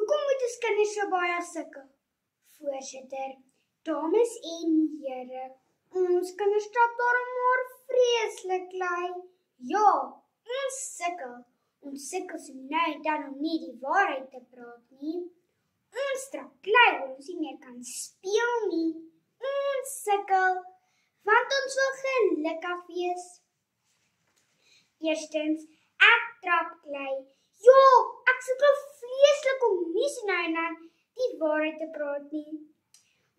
Hoekom moet ons kinders so baie sukkel? Voorsitter, dames en here, ons kinders trap daarom maar vreeslik lui. Ja, ons sukkel. Ons sukkel so nou en dan om nie die waarheid te praat nie. Ons trap klei waar ons nie meer kan speel nie. Ons sukkel, want ons wil gelukkig wees. Eerstens, ek trap klei. Ja, ek sukkel vleeslik om nie so nou en dan die waarheid te praat nie.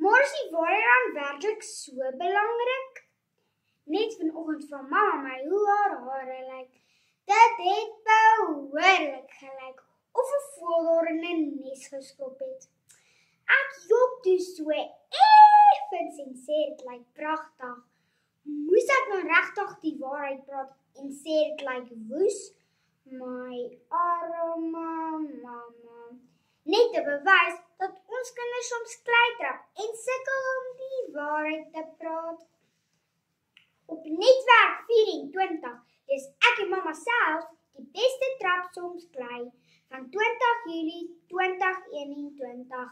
Maar is die waarheid dan werklik so belangrik? Net vanoggend van mamma my hoe haar hare lyk. Dit het behoorlik gelyk of 'n voël daar in 'n nes geskop het. Ek jok toe so effens en sê dit lyk pragtig. Moes ek nou regtig die waarheid praat en sê dit lyk woes? My arme mamma. Net te bewys dat ons kinders soms klei trap en sukkel om die waarheid te praat. Op netwerk 24 is ek en mamma self die beste trap soms klei van 20 Julie 2021.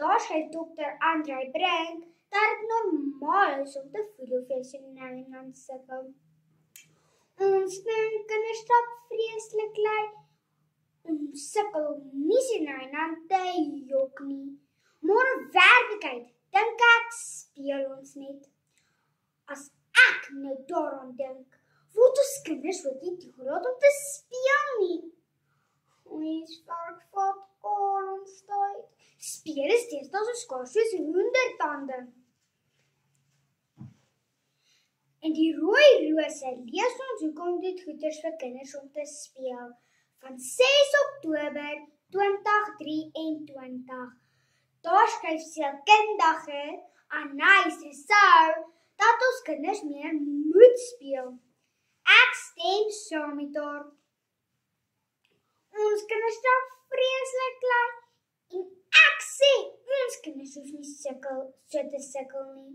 Daar skryf Dr. Andrei Brink dat dit normaal is om te voel of jy so nou en dan sukkel. Ons kinders trap vreeslik lui. Ons sukkel om nie so nou en dan te jok nie. Maar in werklikheid dink ek speel ons net. As ek nou daaraan dink, word ons kinders ook nie toegelaat om te speel nie. Ons vark vat al ons tyd. Speel is deesdae so skaars soos hoendertande. En die rooi rose lees ons hoekom dit goeders vir kinders om te speel. Van 6 Oktober 2023. Daar skryf sielkundige Anais Resou dat ons kinders meer moet speel. Ek stem saam met haar. Ons kinders trap vreeslik lui en ek sê ons kinders hoef nie so te sukkel nie.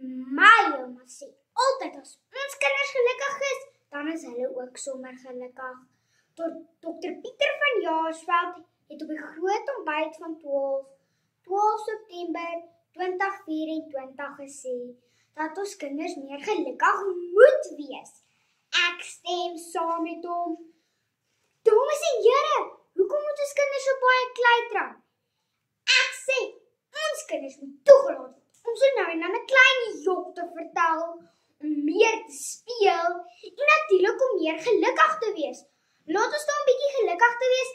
My ouma sê altyd as ons kinders gelukkig is, dan is hulle ook sommer gelukkig. Dr. Pieter van Jaarsveld het op die groot ontbyt van 12 September 2024 gesê dat ons kinders meer gelukkig moet wees. Ek stem saam met hom. Dames en here, hoekom moet ons kinders so baie klei trap? Ek sê ons kinders moet toegelaat word om so nou en dan 'n klein jok te vertel, om meer te speel en natuurlik om meer gelukkig te wees. Laat ons dan 'n bietjie gelukkig te wees